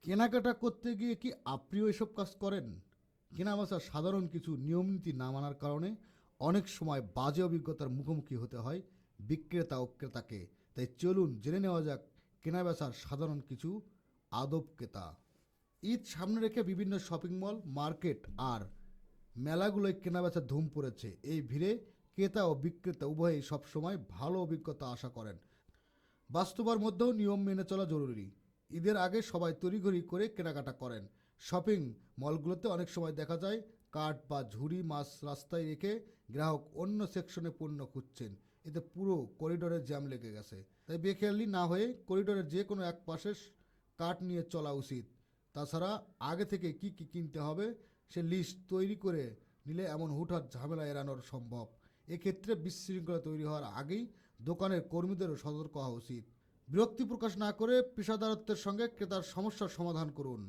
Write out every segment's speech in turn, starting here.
কেনাকাটা করতে গিয়ে কি আপনিও এসব কাজ করেন? কেনাবেচার সাধারণ কিছু নিয়মনীতি না মানার কারণে অনেক সময় বাজে অভিজ্ঞতার মুখোমুখি হতে হয় বিক্রেতা ও ক্রেতাকে। তাই চলুন জেনে নেওয়া যাক কেনাবেচার সাধারণ কিছু আদব কেতা। ঈদ সামনে রেখে বিভিন্ন শপিং মল, মার্কেট আর মেলাগুলোয় কেনাবেচার ধুম পড়েছে। এই ভিড়ে ক্রেতা ও বিক্রেতা উভয়ই সবসময় ভালো অভিজ্ঞতা আশা করেন। বাস্তবার মধ্যেও নিয়ম মেনে চলা জরুরি। ঈদের আগে সবাই তড়িঘড়ি করে কেনাকাটা করেন। শপিং মলগুলোতে অনেক সময় দেখা যায় কার্ট বা ঝুড়ি মাছ রাস্তায় রেখে গ্রাহক অন্য সেকশনে পণ্য খুঁজছেন। এতে পুরো করিডোরে জ্যাম লেগে গেছে। তাই বেখেয়ালি না হয়ে করিডোরের যে কোনো এক পাশে কার্ট নিয়ে চলা উচিত। তাছাড়া আগে থেকে কি কি কিনতে হবে সে লিস্ট তৈরি করে নিলে এমন হুটহাট ঝামেলা এড়ানোর সম্ভব। এক্ষেত্রে বিশৃঙ্খলা তৈরি হওয়ার আগেই দোকানের কর্মীদেরও সতর্ক হওয়া উচিত। বিরক্তি প্রকাশ না করে পেশাদারত্বের সঙ্গে ক্রেতার সমস্যার সমাধান করুন।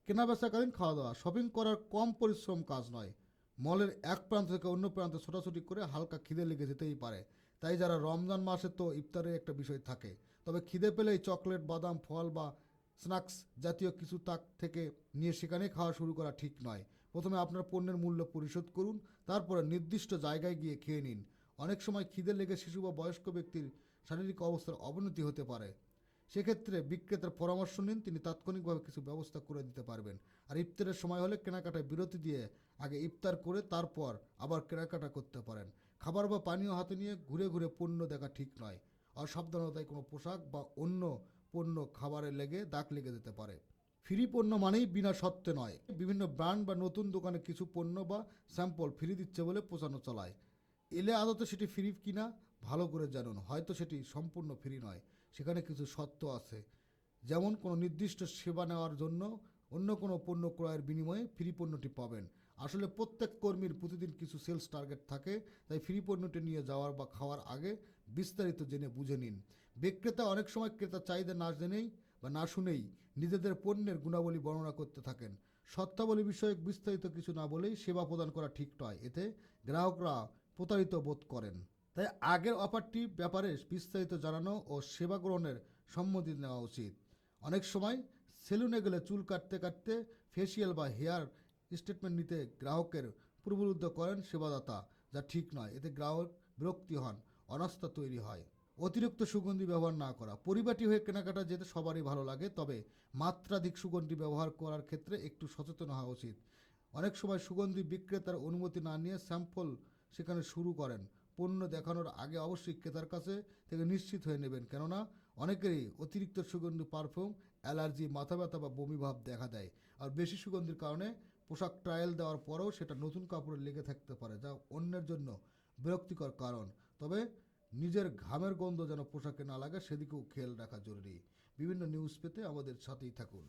কেনাবেচাকালীন খাওয়া দাওয়া শপিং করার কম পরিশ্রম কাজ নয়। মলের এক প্রান্ত থেকে অন্য প্রান্তে ছোটাছুটি করে হালকা খিদে লেগে যেতেই পারে। তাই যারা রমজান মাসে তো ইফতারের একটা বিষয় থাকে, তবে খিদে পেলেই চকলেট, বাদাম, ফল বা স্ন্যাক্স জাতীয় কিছু তাক থেকে নিয়ে সেখানে খাওয়া শুরু করা ঠিক নয়। প্রথমে আপনার পণ্যের মূল্য পরিশোধ করুন, তারপরে নির্দিষ্ট জায়গায় গিয়ে খেয়ে নিন। অনেক সময় খিদে লেগে শিশু বা বয়স্ক ব্যক্তির শারীরিক অবস্থার অবনতি হতে পারে। সেক্ষেত্রে বিক্রেতার পরামর্শ নিন, তিনি তাৎক্ষণিকভাবে কিছু ব্যবস্থা করে দিতে পারবেন। আর ইফতারের সময় হলে কেনাকাটায় বিরতি দিয়ে আগে ইফতার করে তারপর আবার কেনাকাটা করতে পারেন। খাবার বা পানীয় হাতে নিয়ে ঘুরে ঘুরে পণ্য দেখা ঠিক নয়। অসাবধানতায় কোনো পোশাক বা অন্য পণ্য খাবারে লেগে দাগ লেগে যেতে পারে। ফ্রি পণ্য মানেই বিনা শর্তে নয়। বিভিন্ন ব্র্যান্ড বা নতুন দোকানে কিছু পণ্য বা স্যাম্পল ফ্রি দিচ্ছে বলে প্রচারণা চালায়। এলে আদতে সেটি ফ্রি কিনা ভালো করে জানুন। হয়তো সেটি সম্পূর্ণ ফ্রি নয়, সেখানে কিছু শর্ত আছে। যেমন কোনো নির্দিষ্ট সেবা নেওয়ার জন্য অন্য কোনো পণ্য ক্রয়ের বিনিময়ে ফ্রি পণ্যটি পাবেন। আসলে প্রত্যেক কর্মীর প্রতিদিন কিছু সেলস টার্গেট থাকে, তাই ফ্রি পণ্যটি নিয়ে যাওয়ার বা খাওয়ার আগে বিস্তারিত জেনে বুঝে নিন। বিক্রেতা অনেক সময় ক্রেতার চাহিদা না জেনেই বা না শুনেই নিজেদের পণ্যের গুণাবলী বর্ণনা করতে থাকেন। শর্তাবলী বিষয়ক বিস্তারিত কিছু না বলেই সেবা প্রদান করা ঠিক নয়, এতে গ্রাহকরা প্রতারিত বোধ করেন। তাই আগের অফারটি ব্যাপারে বিস্তারিত জানানো ও সেবা গ্রহণের সম্মতি নেওয়া উচিত। অনেক সময় সেলুনে গেলে চুল কাটতে কাটতে ফেসিয়াল বা হেয়ার স্টেটমেন্ট নিতে গ্রাহকের প্রবলুদ্ধ করেন সেবাদাতা, যা ঠিক নয়। এতে গ্রাহক বিরক্তি হন, অনাস্থা তৈরি হয়। অতিরিক্ত সুগন্ধি ব্যবহার না করা। পরিপাটি হয়ে কেনাকাটা যেতে সবারই ভালো লাগে, তবে মাত্রাধিক সুগন্ধি ব্যবহার করার ক্ষেত্রে একটু সচেতন হওয়া উচিত। অনেক সময় সুগন্ধি বিক্রেতার অনুমতি না নিয়ে স্যাম্পল সেখানে শুরু করেন। পণ্য দেখানোর আগে অবশ্যই ক্রেতার কাছে থেকে নিশ্চিত হয়ে নেবেন, কেননা অনেকেরই অতিরিক্ত সুগন্ধি পারফিউম অ্যালার্জি, মাথা ব্যথা বা বমি ভাব দেখা দেয়। আর বেশি সুগন্ধির কারণে পোশাক ট্রায়াল দেওয়ার পরেও সেটা নতুন কাপড়ে লেগে থাকতে পারে, যা অন্যের জন্য বিরক্তিকর কারণ। তবে নিজের ঘামের গন্ধ যেন পোশাকে না লাগে সেদিকেও খেয়াল রাখা জরুরি। বিভিন্ন নিউজ পেতে আমাদের সাথেই থাকুন।